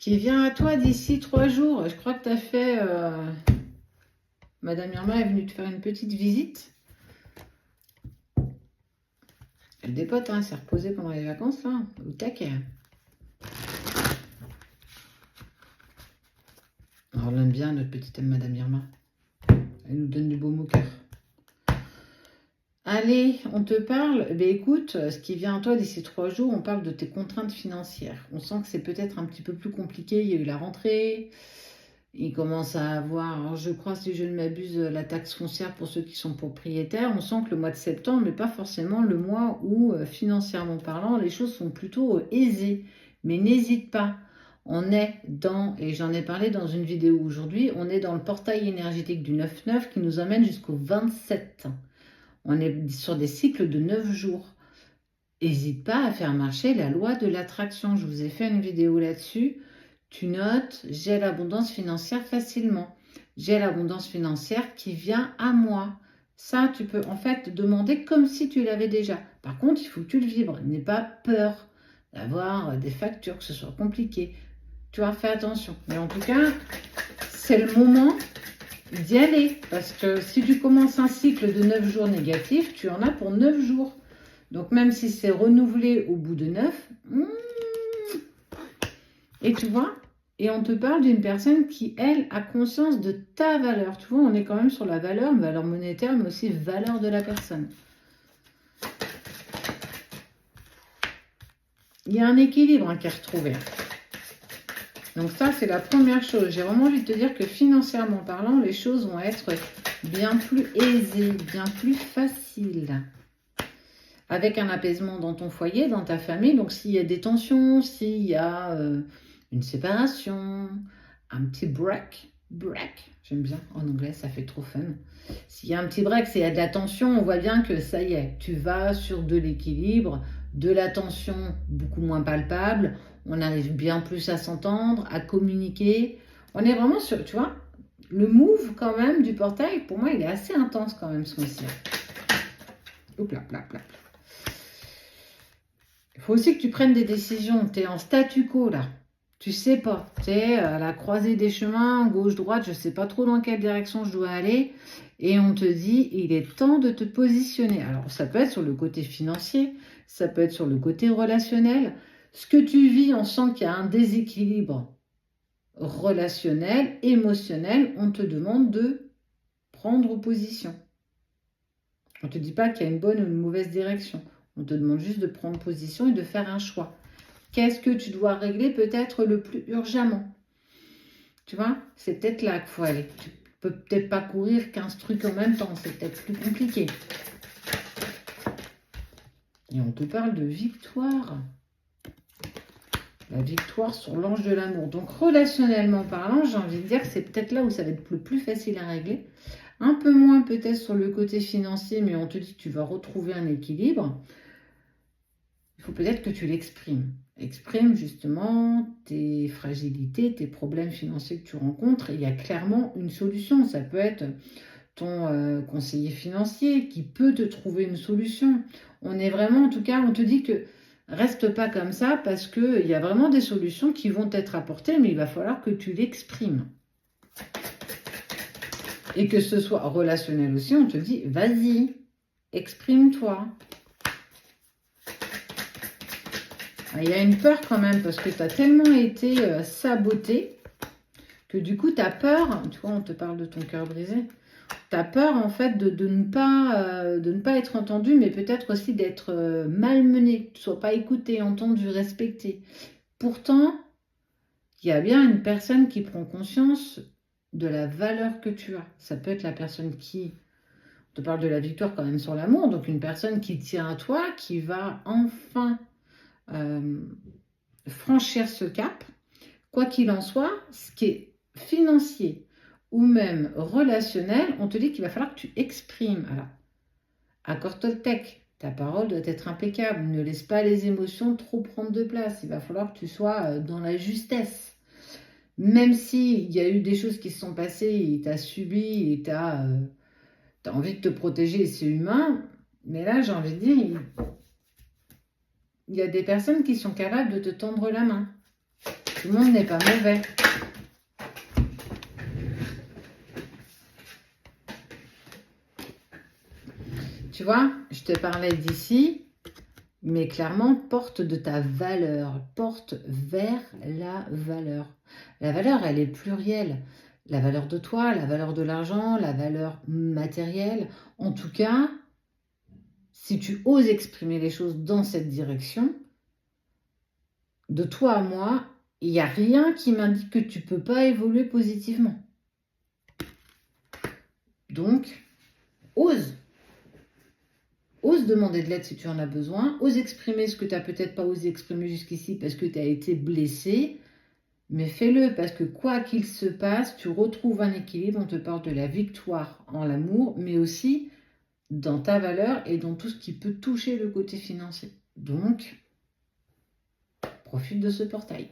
qui vient à toi d'ici 3 jours. Je crois que tu as fait... Madame Irma est venue te faire une petite visite. Elle dépote, hein, elle s'est reposée pendant les vacances, là. Au taquet. Alors, on l'aime bien, notre petite Madame Irma. Elle nous donne du baume au cœur. Allez, on te parle. Ben écoute, ce qui vient à toi d'ici 3 jours, on parle de tes contraintes financières. On sent que c'est peut-être un petit peu plus compliqué. Il y a eu la rentrée. Il commence à avoir, alors je crois, si je ne m'abuse, la taxe foncière pour ceux qui sont propriétaires. On sent que le mois de septembre n'est pas forcément le mois où, financièrement parlant, les choses sont plutôt aisées. Mais n'hésite pas. On est dans, et j'en ai parlé dans une vidéo aujourd'hui, on est dans le portail énergétique du 9-9 qui nous emmène jusqu'au 27. On est sur des cycles de 9 jours. N'hésite pas à faire marcher la loi de l'attraction. Je vous ai fait une vidéo là-dessus. Tu notes, j'ai l'abondance financière facilement. J'ai l'abondance financière qui vient à moi. Ça, tu peux en fait demander comme si tu l'avais déjà. Par contre, il faut que tu le vibres. N'aie pas peur d'avoir des factures, que ce soit compliqué. Tu vois, fais attention. Mais en tout cas, c'est le moment d'y aller. Parce que si tu commences un cycle de 9 jours négatifs, tu en as pour 9 jours. Donc même si c'est renouvelé au bout de 9, et tu vois, et on te parle d'une personne qui, elle, a conscience de ta valeur. Tu vois, on est quand même sur la valeur monétaire, mais aussi valeur de la personne. Il y a un équilibre qui est retrouvé. Donc ça, c'est la première chose. J'ai vraiment envie de te dire que financièrement parlant, les choses vont être bien plus aisées, bien plus faciles. Avec un apaisement dans ton foyer, dans ta famille. Donc s'il y a des tensions, s'il y a une séparation, un petit break, j'aime bien, en anglais ça fait trop fun. S'il y a un petit break, s'il y a de la tension, on voit bien que ça y est, tu vas sur de l'équilibre, de la tension beaucoup moins palpable, on arrive bien plus à s'entendre, à communiquer. On est vraiment sur, tu vois, le move quand même du portail, pour moi il est assez intense quand même ce mois-ci. Hop là, plat. Il faut aussi que tu prennes des décisions. Tu es en statu quo là. Tu sais pas. Tu es à la croisée des chemins, gauche-droite. Je ne sais pas trop dans quelle direction je dois aller. Et on te dit, il est temps de te positionner. Alors, ça peut être sur le côté financier. Ça peut être sur le côté relationnel. Ce que tu vis, on sent qu'il y a un déséquilibre relationnel, émotionnel. On te demande de prendre position. On ne te dit pas qu'il y a une bonne ou une mauvaise direction. On te demande juste de prendre position et de faire un choix. Qu'est-ce que tu dois régler peut-être le plus urgemment? Tu vois, c'est peut-être là qu'il faut aller. Tu peux peut-être pas courir 15 trucs en même temps. C'est peut-être plus compliqué. Et on te parle de victoire. La victoire sur l'ange de l'amour. Donc, relationnellement parlant, j'ai envie de dire que c'est peut-être là où ça va être le plus facile à régler. Un peu moins peut-être sur le côté financier, mais on te dit que tu vas retrouver un équilibre. Il faut peut-être que tu l'exprimes. Exprime justement tes fragilités, tes problèmes financiers que tu rencontres. Et il y a clairement une solution. Ça peut être ton conseiller financier qui peut te trouver une solution. On est vraiment, en tout cas, on te dit que reste pas comme ça parce qu'il y a vraiment des solutions qui vont être apportées, mais il va falloir que tu l'exprimes. Et que ce soit relationnel aussi, on te dit, vas-y, exprime-toi. Il y a une peur quand même, parce que tu as tellement été saboté, que du coup, tu as peur, tu vois, on te parle de ton cœur brisé, tu as peur en fait de ne pas être entendu, mais peut-être aussi d'être malmené, que tu ne sois pas écouté, entendu, respecté. Pourtant, il y a bien une personne qui prend conscience de la valeur que tu as. Ça peut être la personne qui te parle de la victoire quand même sur l'amour, donc une personne qui tient à toi, qui va enfin franchir ce cap. Quoi qu'il en soit, ce qui est financier ou même relationnel, on te dit qu'il va falloir que tu exprimes. Alors, accord Toltec, ta parole doit être impeccable. Ne laisse pas les émotions trop prendre de place. Il va falloir que tu sois dans la justesse. Même s'il y a eu des choses qui se sont passées et tu as subi et tu as envie de te protéger, c'est humain. Mais là, j'ai envie de dire, il y a des personnes qui sont capables de te tendre la main. Tout le monde n'est pas mauvais. Tu vois, je te parlais d'ici, mais clairement, porte de ta valeur, porte vers la valeur. La valeur, elle est plurielle. La valeur de toi, la valeur de l'argent, la valeur matérielle. En tout cas, si tu oses exprimer les choses dans cette direction, de toi à moi, il n'y a rien qui m'indique que tu ne peux pas évoluer positivement. Donc, ose. Ose demander de l'aide si tu en as besoin. Ose exprimer ce que tu n'as peut-être pas osé exprimer jusqu'ici parce que tu as été blessé. Mais fais-le parce que quoi qu'il se passe, tu retrouves un équilibre. On te parle de la victoire en l'amour, mais aussi dans ta valeur et dans tout ce qui peut toucher le côté financier. Donc, profite de ce portail.